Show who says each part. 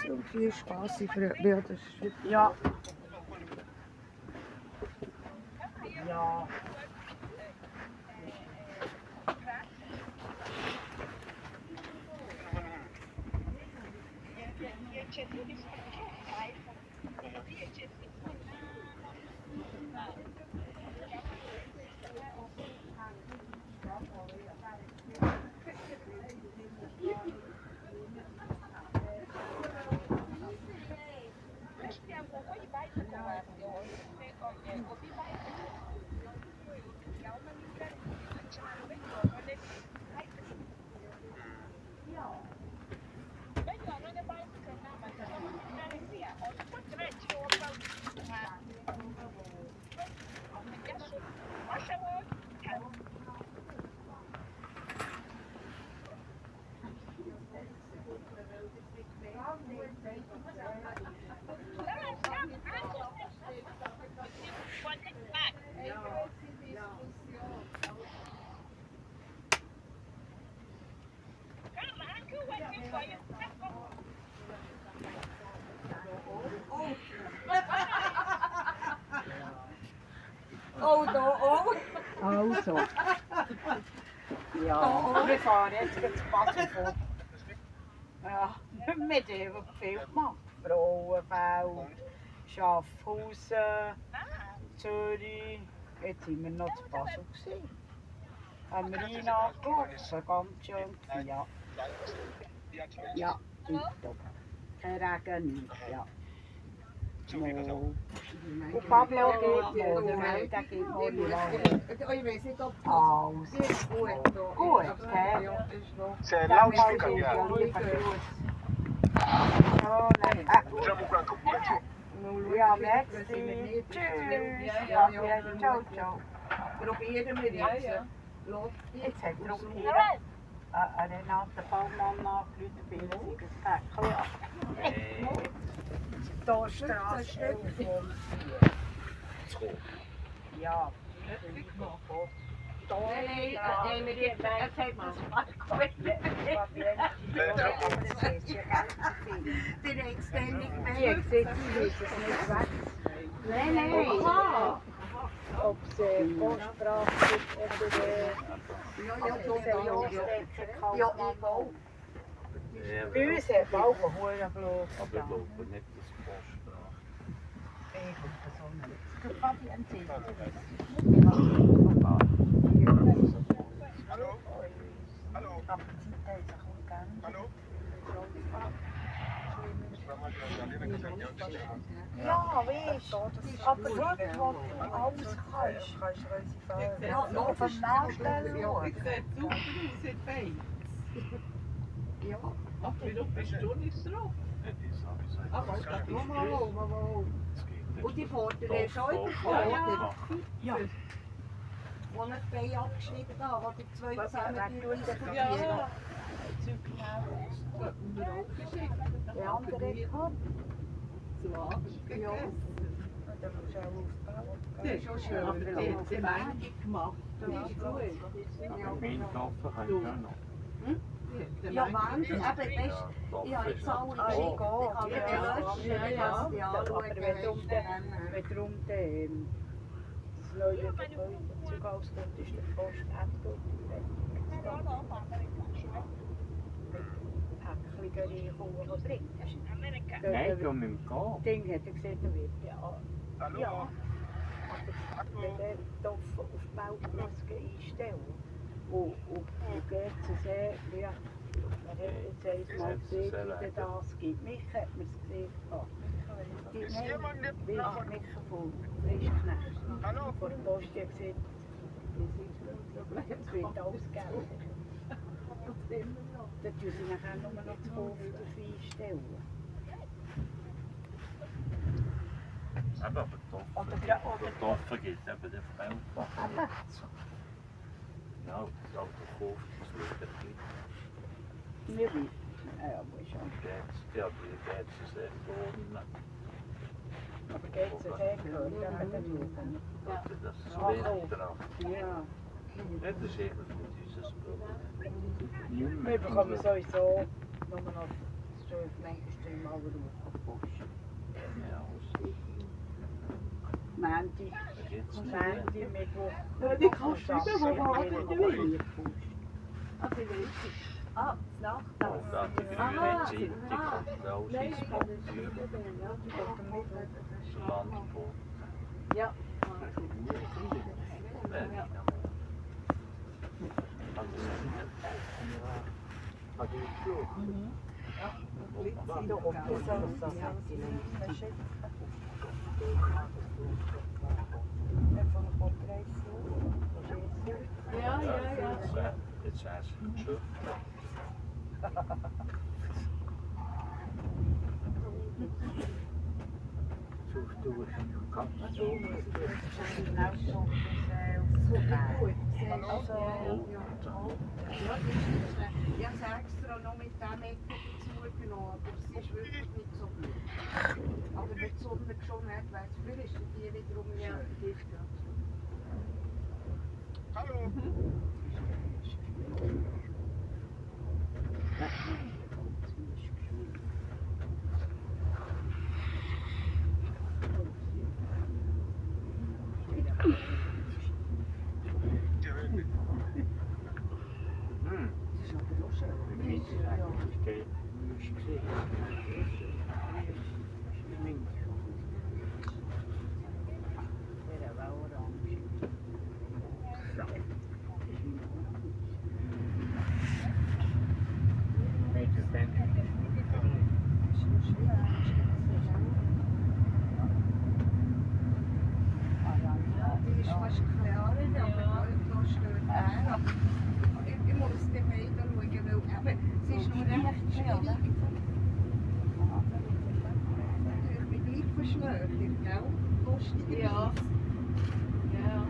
Speaker 1: Und viel Spaß für Bilder.
Speaker 2: Ja. Ja.
Speaker 1: Oh, da auch.
Speaker 2: Also. Ja, wir fahren jetzt zu Bahnhof. Ja, mit dem viel gemacht. Frauenfeld, Schaffhausen, Zürich. Jetzt sind wir noch zu Basel gewesen. Haben wir ihn angelaufen, ganz schön. Ja. Ja, tipptopp. Kein Regen nicht, ja. No. Und Pablo geht morgen, der geht morgen lang.
Speaker 1: Ich weiß nicht, ob
Speaker 2: Alles gut, gell?
Speaker 3: Sehr
Speaker 2: Ja,
Speaker 3: laut,
Speaker 2: wir sind
Speaker 3: ja.
Speaker 2: ja lieber Gruß. Ja, merci. Tschüss. Ja, ciao, ciao.
Speaker 1: probieren wir jetzt.
Speaker 2: Jetzt hat er auch hier Renate Baumann angerufen, bei ihr sei ein Päckchen ab. Da Straße 11 Ja, da nehmen wir jetzt ein
Speaker 1: Der hat ständig
Speaker 2: Wie gesagt, sie wissen es nicht weg. Nein. Ob es Postsprache ist oder
Speaker 1: Ja, ich auch.
Speaker 2: bei uns hat man auch einen hohen Blut.
Speaker 3: Aber ich glaube nicht, dass Postsprache.
Speaker 2: Ich glaube so nicht. Fabian sieht
Speaker 3: Hallo? Hallo?
Speaker 2: Aber die Zeit ist auch gegangen.
Speaker 3: Hallo?
Speaker 2: Ja, weißt du, aber dort, wo du alles kannst, kannst du unsere Fälle.
Speaker 1: Ja, noch
Speaker 2: Auf dem Nachstellen schauen.
Speaker 4: Super aus in Bein.
Speaker 1: Ja.
Speaker 4: Aber wieso bist du nicht drauf?
Speaker 1: Aber ich glaube, mal. Und die fordern schon überkommen, oder?
Speaker 2: Ja.
Speaker 1: Wo ich die Beine abgeschrieben habe, wo die zwei zusammen diskutieren.
Speaker 4: Ja.
Speaker 2: Die andere kommt.
Speaker 1: Ja.
Speaker 2: Da musst du auch aufbauen.
Speaker 4: Das ist schon schön. Aber die hat sie Menge gemacht. Das ist gut.
Speaker 3: Weinkaffen kann ich auch noch.
Speaker 1: Ja, Wahnsinn. Eben, weißt, ich habe jetzt alle geschickt. Ich kann
Speaker 2: Ja,
Speaker 1: die löschen,
Speaker 2: ja,
Speaker 1: ich kann sie
Speaker 2: ja.
Speaker 1: anschauen.
Speaker 2: Aber wenn darum das neue Gebäude Zug auskommt, ist der Post endgültig fertig. Mit Päckchen reinkommen bringen.
Speaker 3: Nein, komm mit dem Kopf.
Speaker 2: Ding hat er gesagt, er wird ja.
Speaker 3: Hallo?
Speaker 2: Ja. Aber wenn der Topf auf die Meldmaske einstellen und GCC, ja, er hat jetzt einmal gesehen, wie der das gibt. Mich hat man es gesehen. Nein, Micha von Frischknecht.
Speaker 3: Hallo?
Speaker 2: Vor der Post hat gesagt, es wird alles Geld. Dann tun sie nachher nur noch zu kaufen auf einstellen.
Speaker 3: Aber Kartoffeln gibt eben den Feldbach. Ja, das Auto kauft, das wird ein bisschen.
Speaker 2: Ja, muss schon.
Speaker 3: Ja, die geht es sehr gut.
Speaker 2: Aber geht es sehr gut, dann hat er suchen.
Speaker 3: Das ist Winter.
Speaker 2: Ja.
Speaker 3: Das ist eben dieses Problem.
Speaker 2: Wir bekommen sowieso nur noch das nächste Mal auf die Post.
Speaker 3: Ja,
Speaker 2: Montag, Mittwoch.
Speaker 1: Ja, die kannst du nicht, wo warten die will. Also, ich weiß nicht. Ah, das
Speaker 3: Oh, da hat die grüne Zeitung, die kommt raus ins Papier. Das Landboot.
Speaker 1: Ja. Ja,
Speaker 3: Jetzt zijn ze terug.
Speaker 1: Ich habe es extra noch mit dem Ecke dazugenommen, aber es ist wirklich nicht so gut. Aber wenn die Sonne geschonnen hat, weiss ich, vielleicht ist die wiederum schön.
Speaker 3: Hallo?
Speaker 1: Die ist fast klar, aber da steht er. Ich muss den beiden schauen, weil es ist nur recht schwierig. Ich bin gleich verschnöchert, gell? Lustig. Ja. Ja.